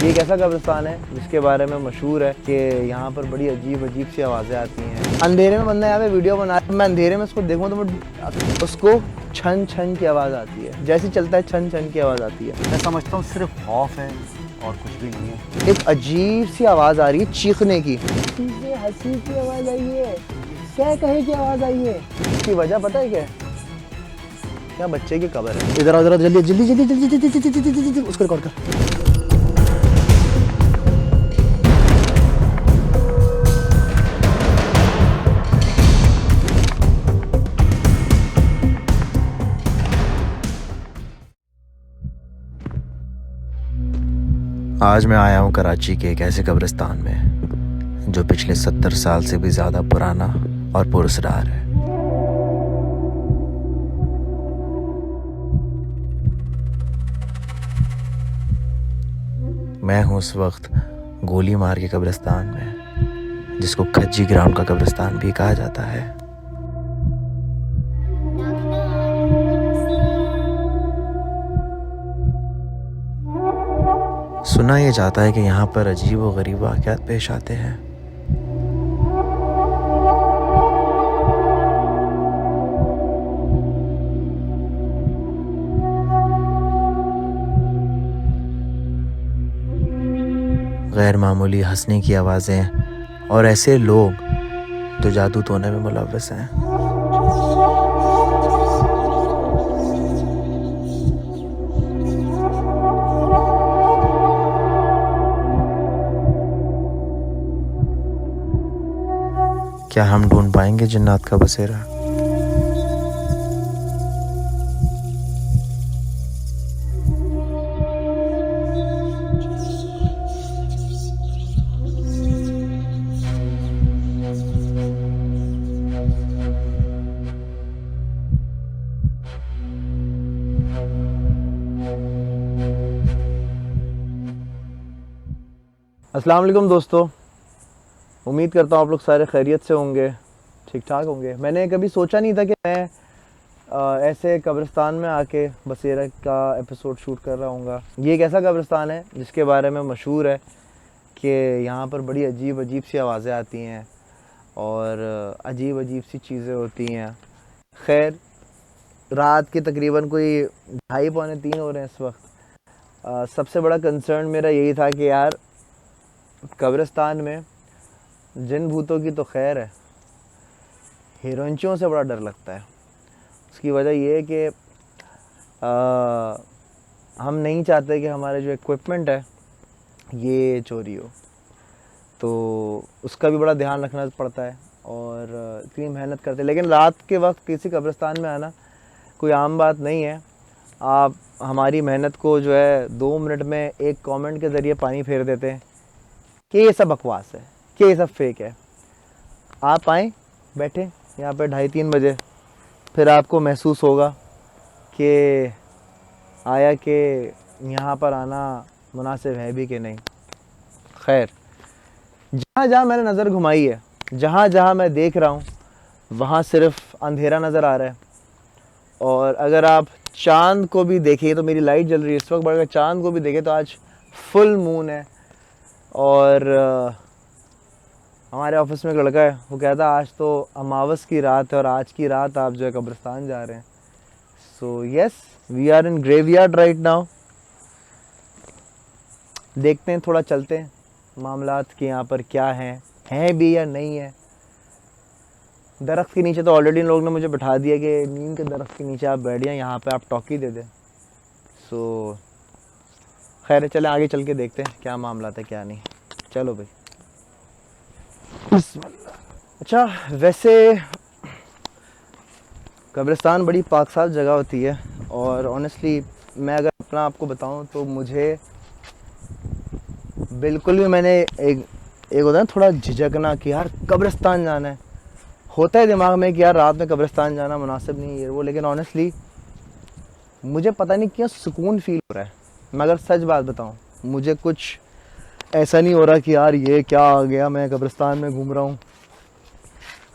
ये एक ऐसा कब्रिस्तान है जिसके बारे में मशहूर है कि यहाँ पर बड़ी अजीब अजीब सी आवाज़ें आती हैं। अंधेरे में बंदा यहाँ पे वीडियो बना रहा है, मैं अंधेरे में उसको देखूँ तो उसको छन छन की आवाज़ आती है, जैसे चलता है छन छन की आवाज़ आती है। मैं समझता हूँ सिर्फ खौफ है और कुछ भी नहीं है। एक अजीब सी आवाज़ आ रही है चीखने की, हंसी की आवाज़ आई है, क्या कहे की आवाज़ आई है। इसकी वजह पता है क्या? क्या बच्चे की कब्र है। इधर उधर जल्दी जल्दी जल्दी जल्दी जल्दी जल्दी जल्दी जल्दी उसको रिकॉर्ड कर। आज मैं आया हूँ कराची के एक ऐसे कब्रिस्तान में जो पिछले 70 साल से भी ज़्यादा पुराना और पुरस्कार है। मैं हूँ उस वक्त गोली मार के कब्रिस्तान में, जिसको खज्जी ग्राउंड का कब्रिस्तान भी कहा जाता है। सुना ये जाता है कि यहाँ पर अजीब व गरीब वाक़यात पेश आते हैं। गैर मामूली हंसने की आवाज़ें और ऐसे लोग जो जादू टोने में मुलव्वस हैं। क्या हम ढूंढ पाएंगे जिन्नात का बसेरा? अस्सलाम वालेकुम दोस्तों, उम्मीद करता हूँ आप लोग सारे खैरियत से होंगे, ठीक ठाक होंगे। मैंने कभी सोचा नहीं था कि मैं ऐसे कब्रिस्तान में आके बसेरा का एपिसोड शूट कर रहा हूँगा। ये एक ऐसा कब्रिस्तान है जिसके बारे में मशहूर है कि यहाँ पर बड़ी अजीब अजीब सी आवाज़ें आती हैं और अजीब अजीब सी चीज़ें होती हैं। खैर, रात के तकरीबन कोई 2:30-3 हो रहे हैं इस वक्त। सबसे बड़ा कंसर्न मेरा यही था कि यार कब्रिस्तान में जिन भूतों की तो खैर है, हिरोइंचों से बड़ा डर लगता है। उसकी वजह ये है कि हम नहीं चाहते कि हमारे जो इक्विपमेंट है ये चोरी हो, तो उसका भी बड़ा ध्यान रखना पड़ता है और इतनी मेहनत करते हैं। लेकिन रात के वक्त किसी कब्रिस्तान में आना कोई आम बात नहीं है। आप हमारी मेहनत को जो है 2 मिनट में एक कमेंट के ज़रिए पानी फेर देते हैं कि ये सब बकवास है, कि ये सब फेक है। आप आएँ, बैठें यहाँ पे 2:30-3 बजे, फिर आपको महसूस होगा कि आया कि यहाँ पर आना मुनासिब है भी कि नहीं। खैर, जहाँ जहाँ मैंने नज़र घुमाई है, जहाँ जहाँ मैं देख रहा हूँ, वहाँ सिर्फ अंधेरा नज़र आ रहा है। और अगर आप चाँद को भी देखें, तो मेरी लाइट जल रही है इस वक्त, बट अगर चाँद को भी देखें तो आज फुल मून है। और हमारे ऑफिस में एक लड़का है, वो कहता है आज तो अमावस की रात है और आज की रात आप जो है कब्रिस्तान जा रहे हैं। So yes, we are in graveyard right now. देखते हैं, थोड़ा चलते हैं मामलात कि यहाँ पर क्या हैं भी या नहीं है। दरख्त के नीचे तो ऑलरेडी इन लोगों ने मुझे बैठा दिया कि नीम के दरख्त के नीचे आप बैठ जाएं, यहाँ पे आप टॉकी दे दें। सो खैर, चले आगे चल के देखते हैं क्या मामला है क्या नहीं। चलो भाई, अच्छा, वैसे कब्रिस्तान बड़ी पाक साफ जगह होती है और ऑनेस्टली मैं अगर अपना आपको बताऊं तो मुझे बिल्कुल भी, मैंने एक होता है थोड़ा झिझकना कि यार कब्रिस्तान जाना है, होता है दिमाग में कि यार रात में कब्रिस्तान जाना मुनासिब नहीं है वो। लेकिन ऑनेस्टली मुझे पता नहीं क्यों सुकून फील हो रहा है। मैं अगर सच बात बताऊं, मुझे कुछ ऐसा नहीं हो रहा कि यार ये क्या आ गया, मैं कब्रिस्तान में घूम रहा हूँ।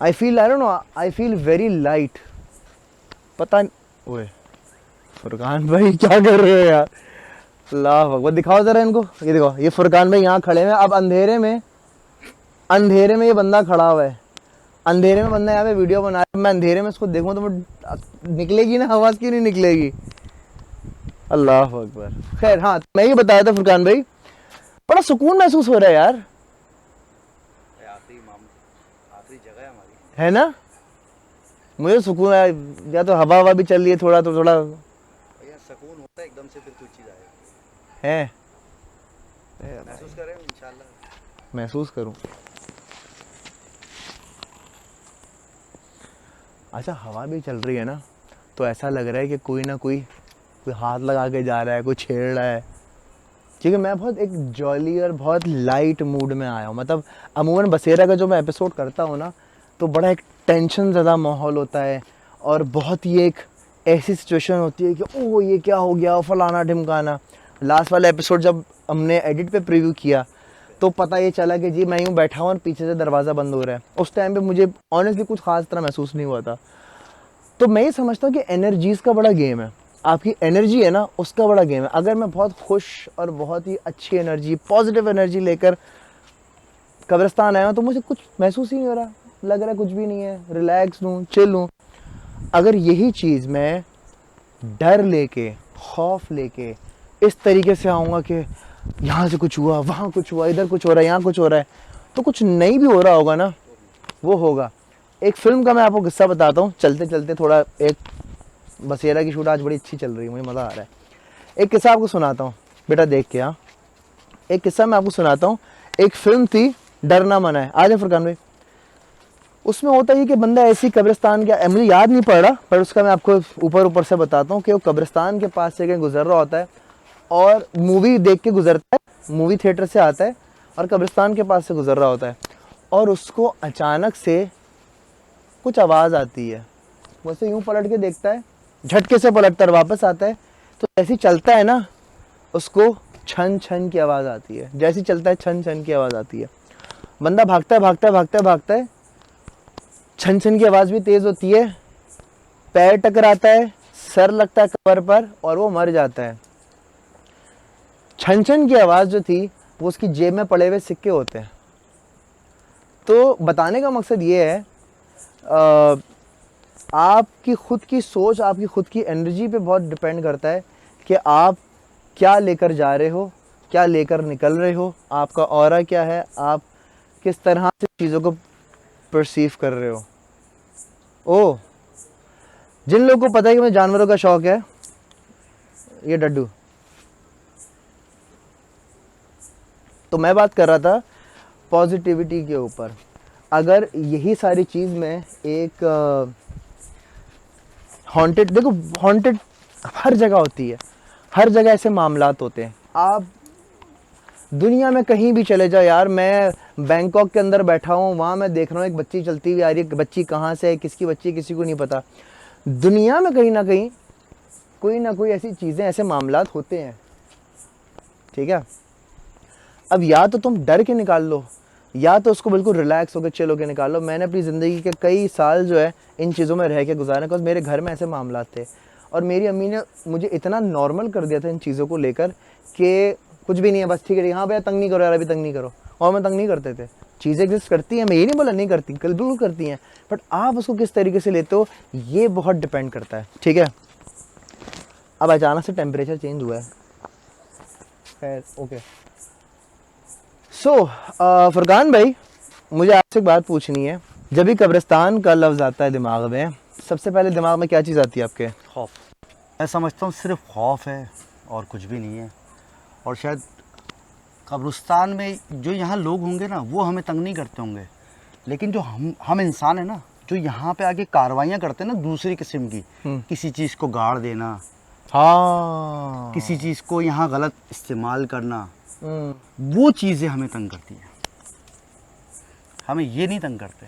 I don't know, I feel very light. पता नहीं, ओए फुरकान भाई क्या कर रहे हो यार? अल्लाह अकबर, दिखाओ जरा इनको, ये देखो, ये फुरकान भाई यहाँ खड़े हैं। अब अंधेरे में ये बंदा खड़ा हुआ है, अंधेरे में बंदा यहाँ पे वीडियो बना रहा है। मैं अंधेरे में इसको देखूँ तो मैं निकलेगी ना आवाज़, क्यों नहीं निकलेगी? अल्लाह अकबर। खैर हाँ, मैं ये बताया था फुरकान भाई, बड़ा सुकून महसूस हो रहा है यार, आखिरी जगह है हमारी, है ना? मुझे सुकून है, या तो हवा भी चल रही है थोड़ा, तो थोड़ा भैया सुकून होता है एकदम से, फिर कोई चीज़ आएगी। है, महसूस करें इंशाल्लाह। महसूस करूं। अच्छा, हवा भी चल रही है ना, तो ऐसा लग रहा है कि कोई ना कोई हाथ लगा के जा रहा है, कोई छेड़ रहा है। ठीक है, मैं बहुत एक जॉली और बहुत लाइट मूड में आया हूँ। मतलब अमूमन बसेरा का जो मैं एपिसोड करता हूँ ना, तो बड़ा एक टेंशन ज़्यादा माहौल होता है, और बहुत ही एक ऐसी सिचुएशन होती है कि ओह ये क्या हो गया, फलाना ढिमकाना। लास्ट वाला एपिसोड जब हमने एडिट पे प्रीव्यू किया, तो पता ये चला कि जी मैं यूँ बैठा हूँ और पीछे से दरवाज़ा बंद हो रहा है। उस टाइम पे मुझे ऑनेस्टली कुछ खास तरह महसूस नहीं हुआ था। तो मैं ये समझता हूँ कि एनर्जीज़ का बड़ा गेम है, आपकी एनर्जी है ना, उसका बड़ा गेम है। अगर मैं बहुत खुश और बहुत ही अच्छी एनर्जी, पॉजिटिव एनर्जी लेकर कब्रिस्तान आया हूँ, तो मुझे कुछ महसूस ही नहीं हो रहा, लग रहा है कुछ भी नहीं है, रिलैक्स हूँ, चिल हूँ। अगर यही चीज़ मैं डर लेके, खौफ लेके इस तरीके से आऊँगा कि यहाँ से कुछ हुआ, वहाँ कुछ हुआ, इधर कुछ हो रहा है, यहाँ कुछ हो रहा है, तो कुछ नहीं भी हो रहा होगा ना, वो होगा। एक फिल्म का मैं आपको किस्सा बताता हूँ, चलते चलते थोड़ा। एक बसेरा की शूट आज बड़ी अच्छी चल रही है, मुझे मज़ा आ रहा है। एक किस्सा आपको सुनाता हूँ, बेटा देख के। हाँ, एक किस्सा मैं आपको सुनाता हूँ। एक फिल्म थी डरना मना है, आज है फुरकान भाई। उसमें होता ही कि बंदा ऐसी कब्रिस्तान के, मुझे याद नहीं पड़ रहा, पर उसका मैं आपको ऊपर से बताता हूँ कि वो कब्रिस्तान के पास से कहीं गुजर रहा होता है, और मूवी देख के गुजरता है, मूवी थिएटर से आता है और कब्रिस्तान के पास से गुजर रहा होता है, और उसको अचानक से कुछ आवाज़ आती है। वैसे यूँ पलट के देखता है, झटके से पलटता है, वापस आता है, तो जैसे ही चलता है ना, उसको छन छन की आवाज़ आती है। जैसे ही चलता है, छन छन की आवाज़ आती है। बंदा भागता है, भागता है, भागता है, भागता है, छन छन की आवाज़ भी तेज़ होती है, पैर टकराता है, सर लगता है कबर पर, और वो मर जाता है। छन छन की आवाज़ जो थी, वो उसकी जेब में पड़े हुए सिक्के होते हैं। तो बताने का मकसद ये है, आपकी खुद की सोच, आपकी खुद की एनर्जी पे बहुत डिपेंड करता है कि आप क्या लेकर जा रहे हो, क्या लेकर निकल रहे हो, आपका ऑरा क्या है, आप किस तरह से चीज़ों को परसीव कर रहे हो। ओह, जिन लोगों को पता है कि मुझे जानवरों का शौक है, ये डड्डू। तो मैं बात कर रहा था पॉजिटिविटी के ऊपर। अगर यही सारी चीज़ में एक हॉन्टेड, देखो हॉन्टेड हर जगह होती है, हर जगह ऐसे मामलात होते हैं। आप दुनिया में कहीं भी चले जाओ यार, मैं बैंकॉक के अंदर बैठा हूँ, वहाँ मैं देख रहा हूँ एक बच्ची चलती हुई आ रही है, बच्ची कहाँ से है, किसकी बच्ची, किसी को नहीं पता। दुनिया में कहीं ना कहीं कोई ना कोई ऐसी चीज़ें, ऐसे मामलात होते हैं। ठीक है, अब या तो तुम डर के निकाल लो, या तो उसको बिल्कुल रिलैक्स होकर चिल होकर निकाल लो। मैंने अपनी ज़िंदगी के कई साल जो है इन चीज़ों में रह के गुजारे, बिकॉज मेरे घर में ऐसे मामलात थे, और मेरी अम्मी ने मुझे इतना नॉर्मल कर दिया था इन चीज़ों को लेकर कि कुछ भी नहीं है, बस ठीक है, हाँ भैया तंग नहीं करो यार, अभी तंग नहीं करो। और मैं तंग नहीं करते थे। चीज़ें एग्जिस्ट करती हैं, मैं ये नहीं बोला नहीं करती, कल बिल्कुल करती हैं, बट आप उसको किस तरीके से लेते हो, ये बहुत डिपेंड करता है। ठीक है, अब अचानक से टेम्परेचर चेंज हुआ है, खैर ओके। सो फुरकान भाई, मुझे आपसे एक बात पूछनी है। जब भी कब्रिस्तान का लफ्ज़ आता है दिमाग में, सबसे पहले दिमाग में क्या चीज़ आती है आपके? खौफ। मैं समझता हूँ सिर्फ खौफ है और कुछ भी नहीं है। और शायद कब्रिस्तान में जो यहाँ लोग होंगे ना, वो हमें तंग नहीं करते होंगे, लेकिन जो हम इंसान है ना, जो यहाँ पे आके कार्रवाइयाँ करते हैं ना दूसरी किस्म की, किसी चीज़ को गाड़ देना, हाँ, किसी चीज़ को यहाँ गलत इस्तेमाल करना, वो चीज़ें हमें तंग करती हैं। हमें ये नहीं तंग करते,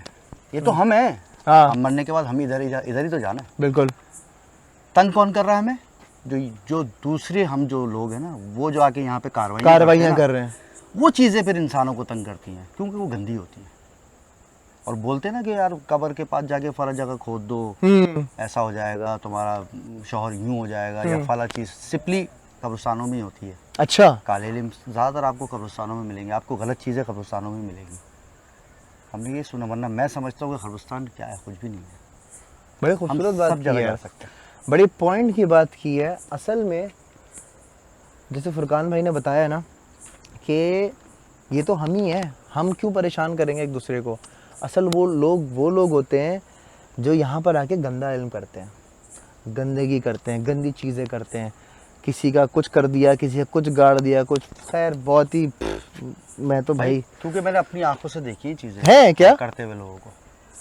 ये तो हम हैं। हाँ, हम मरने के बाद हम इधर ही तो जाना है। बिल्कुल। तंग कौन कर रहा है हमें? जो दूसरे हम जो लोग हैं ना, वो जो आके यहाँ पे कार्रवाइयाँ कर रहे हैं, वो चीज़ें फिर इंसानों को तंग करती हैं, क्योंकि वो गंदी होती हैं। और बोलते हैं ना कि यार कब्र के पास जाके फला जगह खोद दो, ऐसा हो जाएगा, तुम्हारा शौहर यूँ हो जाएगा, या फला चीज़। सिंपली कब्रिस्तानों में ही होती है। अच्छा, काले इल्म ज़्यादातर आपको कब्रिस्तानों में मिलेंगे, आपको गलत चीज़ें कब्रिस्तानों में मिलेंगी। हमने ये सुना, वरना मैं समझता हूँ कि कब्रिस्तान क्या है, कुछ भी नहीं है। बड़ी हम खूबसूरत बात सब की जगह है, जा सकते हैं। बड़ी पॉइंट की बात की है। असल में जैसे फुरकान भाई ने बताया ना कि ये तो हम ही हैं, हम क्यों परेशान करेंगे एक दूसरे को। असल वो लोग होते हैं जो यहाँ पर आके गंदा इल्म करते हैं, गंदगी करते हैं, गंदी चीज़ें करते हैं। किसी का कुछ कर दिया, किसी का कुछ गाड़ दिया, कुछ खैर बहुत ही मैं तो भाई क्योंकि मैंने अपनी आंखों से देखी चीज़ें है क्या करते हुए लोगों को।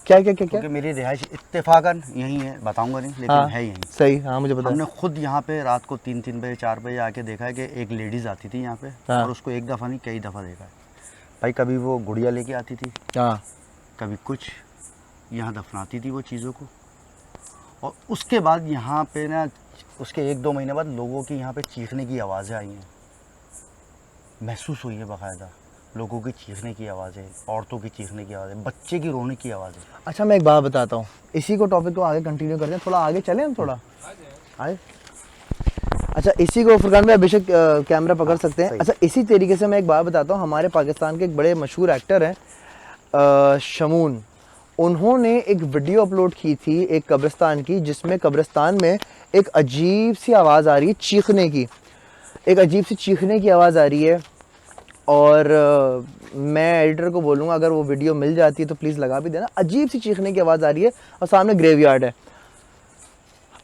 क्या क्या क्या क्या क्योंकि मेरी रिहाइश इत्तेफाकन यहीं है, बताऊंगा नहीं लेकिन हाँ है यहीं। सही, हाँ मुझे पता है। हमने खुद यहाँ पे रात को 3-3 बजे 4 बजे आके देखा है कि एक लेडीज़ आती थी यहाँ पे, हाँ। और उसको एक दफ़ा नहीं कई दफ़ा देखा है भाई। कभी वो गुड़िया लेके आती थी, हाँ कभी कुछ यहाँ दफनाती थी वो चीज़ों को, और उसके बाद यहाँ पे ना उसके 1-2 महीने बाद लोगों की यहाँ पे चीखने की आवाज़ें आई हैं, महसूस हुई है बाकायदा। लोगों की चीखने की आवाज़ें, औरतों की चीखने की आवाज़ें, बच्चे की रोने की आवाज़ें। अच्छा, मैं एक बात बताता हूँ, इसी को टॉपिक को आगे कंटिन्यू करते हैं, थोड़ा आगे चलें हम, थोड़ा आए। अच्छा, इसी को फुरकान भाई बेशक कैमरा पकड़ सकते हैं। अच्छा, इसी तरीके से मैं एक बात बताता हूँ, हमारे पाकिस्तान के एक बड़े मशहूर एक्टर हैं शमून, उन्होंने एक वीडियो अपलोड की थी एक कब्रिस्तान की, जिसमें कब्रिस्तान में एक अजीब सी आवाज़ आ रही है चीखने की, एक अजीब सी चीखने की आवाज़ आ रही है। और मैं एडिटर को बोलूँगा अगर वो वीडियो मिल जाती है तो प्लीज़ लगा भी देना। अजीब सी चीखने की आवाज़ आ रही है और सामने ग्रेवयार्ड है।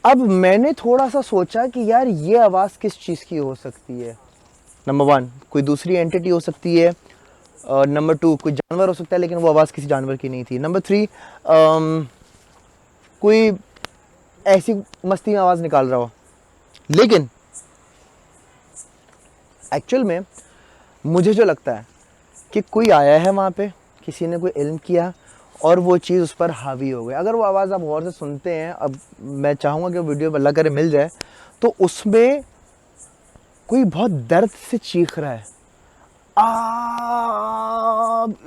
अब मैंने थोड़ा सा सोचा कि यार ये आवाज़ किस चीज़ की हो सकती है। नंबर 1, कोई दूसरी एंटिटी हो सकती है, और नंबर 2, कोई जानवर हो सकता है, लेकिन वो आवाज़ किसी जानवर की नहीं थी। नंबर 3, कोई ऐसी मस्ती में आवाज़ निकाल रहा हो। लेकिन एक्चुअल में मुझे जो लगता है कि कोई आया है वहाँ पे, किसी ने कोई इल्म किया और वो चीज़ उस पर हावी हो गई। अगर वो आवाज़ आप गौर से सुनते हैं, अब मैं चाहूँगा कि वीडियो अल्लाह करे मिल जाए, तो उसमें कोई बहुत दर्द से चीख रहा है,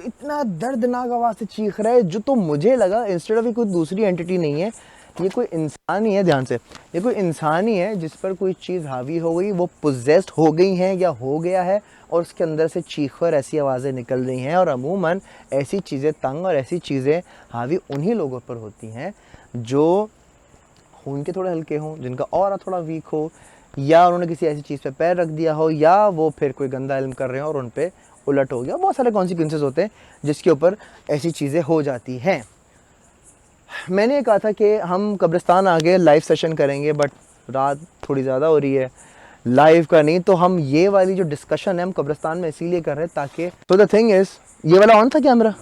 इतना दर्दनाक आवाज़ से चीख रहा है, जो तो मुझे लगा इंस्टेड ऑफ कोई दूसरी एंटिटी नहीं है, ये कोई इंसान ही है। ध्यान से, ये कोई इंसान ही है जिस पर कोई चीज़ हावी हो गई, वो पोजेस्ड हो गई है या हो गया है, और उसके अंदर से चीख और ऐसी आवाज़ें निकल रही हैं। और अमूमन ऐसी चीज़ें तंग और ऐसी चीज़ें हावी उन्हीं लोगों पर होती हैं जो खून के थोड़े हल्के हों, जिनका ऑरा थोड़ा वीक हो, या उन्होंने किसी ऐसी चीज़ पे पैर रख दिया हो, या वो फिर कोई गंदा इल्म कर रहे हो और उन पे उलट हो गया। बहुत सारे कॉन्सिक्वेंसेस होते हैं जिसके ऊपर ऐसी चीज़ें हो जाती हैं। मैंने ये कहा था कि हम कब्रिस्तान आ गए, लाइव सेशन करेंगे, बट रात थोड़ी ज़्यादा हो रही है, लाइव का नहीं। तो हम ये वाली जो डिस्कशन है हम कब्रिस्तान में इसीलिए कर रहे हैं ताकि, तो द थिंग इज़, ये वाला ऑन था कैमरा,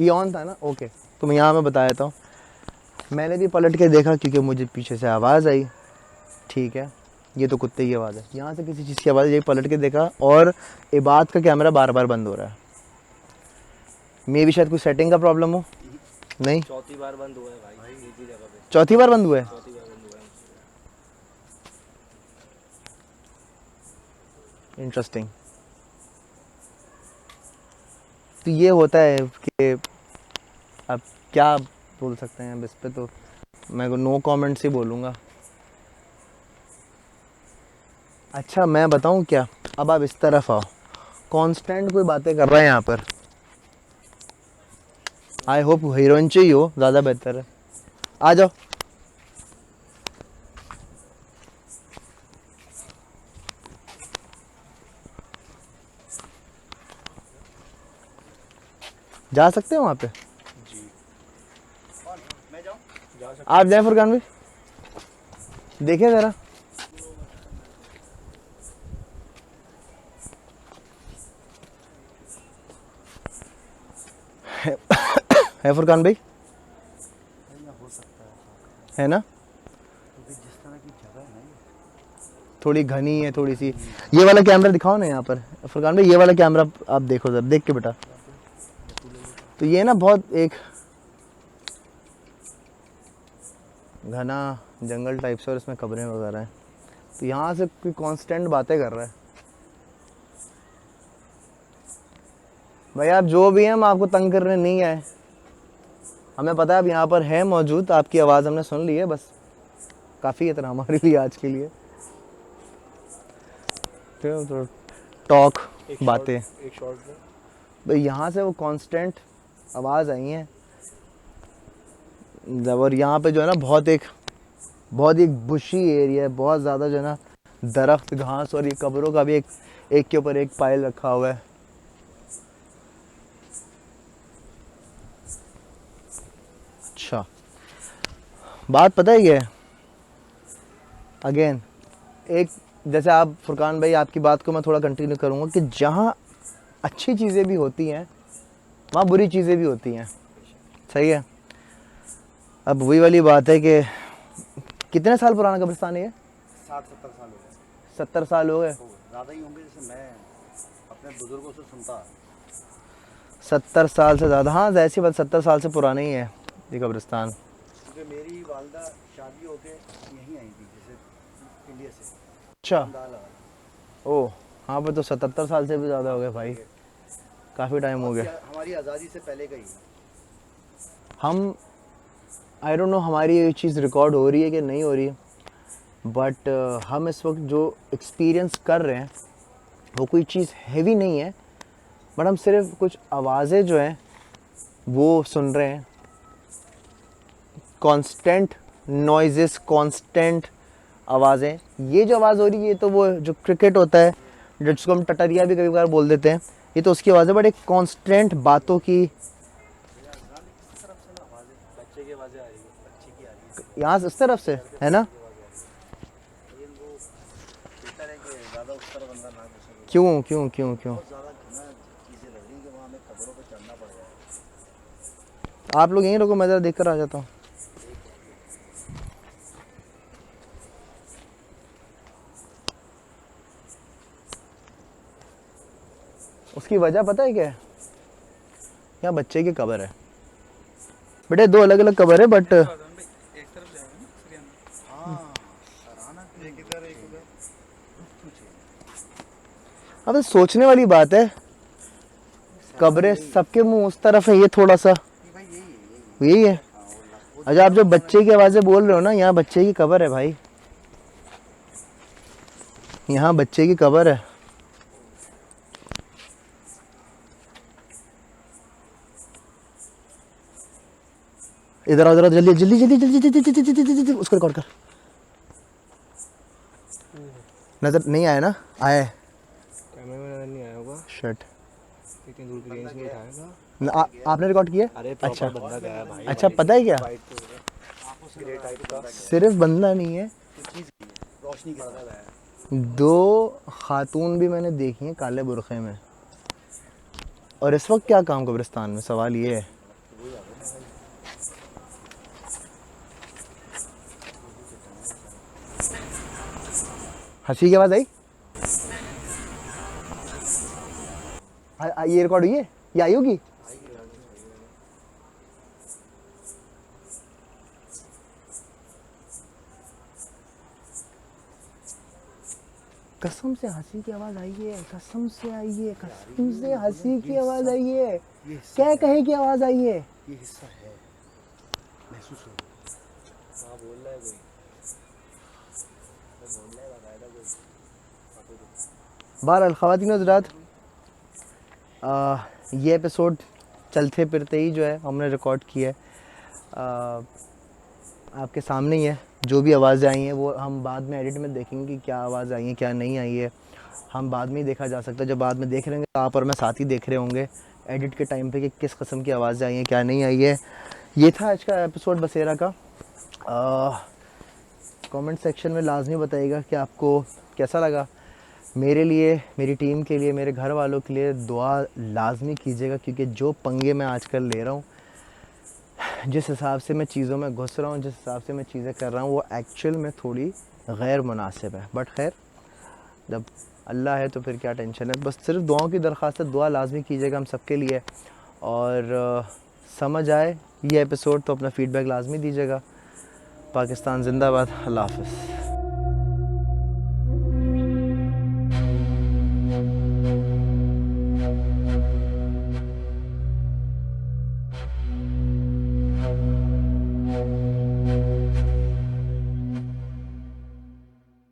ये ऑन था ना, ओके। तो मैं यहाँ मैं बता देता हूँ, मैंने भी पलट के देखा क्योंकि मुझे पीछे से आवाज़ आई, ठीक है, ये तो कुत्ते की आवाज़ है, यहाँ से किसी चीज़ की आवाज़, ये पलट के देखा, और इबाद का कैमरा बार बार बंद हो रहा है। मे भी शायद कोई सेटिंग का प्रॉब्लम हो, नहीं, चौथी बार बंद हुआ है भाई, एक ही जगह पे चौथी बार बंद हुआ है। चौथी बार बंद हुआ है। इंटरेस्टिंग। तो ये होता है कि अब क्या बोल सकते हैं अब इस पे, तो मैं नो कमेंट्स ही बोलूँगा। अच्छा, मैं बताऊँ क्या, अब आप इस तरफ आओ, कांस्टेंट कोई बातें कर रहा है यहाँ पर, आई होप हीरोइन चाहिए हो, ज़्यादा बेहतर है, आ जाओ। जा सकते हैं वहाँ पे, मैं जाऊँ? आप जाए फुरकान भाई, देखें ज़रा। है फुरकान भाई, हो सकता है ना, क्योंकि जिस तरह की जगह है ना, थोड़ी घनी है थोड़ी सी। ये वाला कैमरा दिखाओ ना यहाँ पर फुरकान भाई, ये वाला कैमरा आप देखो जरा, देख के बेटा। तो ये ना बहुत एक घना जंगल टाइप से, और इसमें कब्रें वगैरह हैं, तो यहाँ से कोई कांस्टेंट बातें कर रहा है। भाई आप जो भी हैं, हम आपको तंग करने नहीं आए, हमें पता है आप यहाँ पर हैं मौजूद, आपकी आवाज़ हमने सुन ली है, बस काफ़ी है तरह हमारे लिए आज के लिए। सकते हो, तो टॉक बातें। एक शॉर्ट में भाई यहाँ से वो कांस्टेंट आवाज़ आई है जब, और यहाँ पे जो है ना बहुत ही बुशी एरिया है, बहुत ज़्यादा जो है ना दरख्त घास, और ये कब्रों का भी एक के ऊपर एक पाइल रखा हुआ है। अच्छा, बात पता है क्या है, अगेन एक जैसे आप फुरकान भाई, आपकी बात को मैं थोड़ा कंटिन्यू करूँगा कि जहाँ अच्छी चीज़ें भी होती हैं वहाँ बुरी चीज़ें भी होती हैं, सही है। अब वही वाली बात है कि कितने साल पुराना कब्रिस्तान है ये? 60-70 साल हो गए। 70 साल हो गए। ज़्यादा ही होंगे, जैसे मैं अपने बुजुर्गों से सुनता। 70 साल से ज़्यादा, हाँ ऐसी बात, 70 साल से पुराना ही है ये कब्रिस्तान। क्योंकि मेरी वालदा शादी होके यहीं आई थी, जैसे इंडिया से। अच्छा, ओह हाँ, पर तो 77 साल से भी ज़्यादा हो गए भाई, काफ़ी टाइम हो गया। हमारी आज़ादी से पहले का ही। हम आई डोंट नो हमारी ये चीज़ रिकॉर्ड हो रही है कि नहीं हो रही है, बट हम इस वक्त जो एक्सपीरियंस कर रहे हैं वो कोई चीज़ हैवी नहीं है, बट हम सिर्फ कुछ आवाज़ें जो हैं वो सुन रहे हैं, कांस्टेंट नॉइजेस, कांस्टेंट आवाज़ें। ये जो आवाज़ हो रही है ये तो वो जो क्रिकेट होता है, जिसको हम टटरिया भी कभी कभार बोल देते हैं, ये तो उसकी आवाज़ है, बट एक कांस्टेंट बातों की बच्चे की आवाज़ें आ रही है, बच्चे की आ रही है। यहाँ से इस तरफ से है ना। लेकिन वो बेहतर है कि ज़्यादा उस तरफ अंदर ना घुसे। क्यों क्यों क्यों क्यों बहुत ज़्यादा घना चीज़ें लग रही हैं कि वहाँ हमें कब्रों पे चढ़ना पड़ जाएगा। आप लोग यहीं रुको, मैं ज़रा देख कर आ जाता हूँ। उसकी वजह पता है क्या है? यहाँ बच्चे की कब्र है बेटे, दो अलग अलग कब्र है, बट अब तो सोचने वाली बात है, कब्रें सबके मुंह उस तरफ है, ये थोड़ा सा यही है। अच्छा, आप जो बच्चे की आवाज़ें बोल रहे हो ना, यहाँ बच्चे की कब्र है भाई, यहाँ बच्चे की कब्र है। इधर आओ, जल्दी जल्दी जल्दी जल्दी जल्दी जल्दी जल्दी जल्दी जल्दी उसको रिकॉर्ड कर। नजर नहीं आया ना? आया है, कैमरे में नजर नहीं आया होगा, शर्ट इतनी दूर की रेंज में उठाएगा। आपने रिकॉर्ड किया? अरे अच्छा बंदा गया है भाई। अच्छा, पता है क्या, ग्रेट हाइट का सिर्फ बंदा नहीं है, रोशनी के साथ। दो खातून भी मैंने देखी हैं काले बुरखे में। और इस वक्त क्या काम कब्रिस्तान में, सवाल ये है। हंसी की आवाज़ आई? ये रिकॉर्ड हुई है, ये आई होगी। कसम से हंसी की आवाज़ आई है, कसम से आई है, कसम से हंसी की आवाज़ आई है, क्या कहे की आवाज़ आई है। ये हिस्सा है, महसूस हो। हाँ बोल रहा है कोई, बोल रहा है बाकायदा कोई। बहरहाल ख़वातीन व हज़रात, ये एपिसोड चलते फिरते ही जो है हमने रिकॉर्ड किया है, आपके सामने ही है। जो भी आवाज़ें आई हैं वो हम बाद में एडिट में देखेंगे कि क्या आवाज़ आई है क्या नहीं आई है, हम बाद में ही देखा जा सकता है। जब बाद में देख रहे होंगे तो आप और मैं साथ ही देख रहे होंगे एडिट के टाइम पे कि किस किस्म की आवाज़ें आई हैं क्या नहीं आई है। ये था आज का एपिसोड बसेरा का। कमेंट सेक्शन में लाजमी बताइएगा कि आपको कैसा लगा। मेरे लिए, मेरी टीम के लिए, मेरे घर वालों के लिए दुआ लाजमी कीजिएगा, क्योंकि जो पंगे मैं आजकल ले रहा हूँ, जिस हिसाब से मैं चीज़ों में घुस रहा हूँ, जिस हिसाब से मैं चीज़ें कर रहा हूँ, वो एक्चुअल में थोड़ी गैर मुनासिब है। बट खैर, जब अल्लाह है तो फिर क्या टेंशन है। बस सिर्फ दुआओं की दरख्वास्त है, दुआ लाजमी कीजिएगा हम सबके लिए। और समझ आए ये एपिसोड तो अपना फ़ीडबैक लाजमी दीजिएगा। पाकिस्तान जिंदाबाद। अल्लाह हाफ़िज़।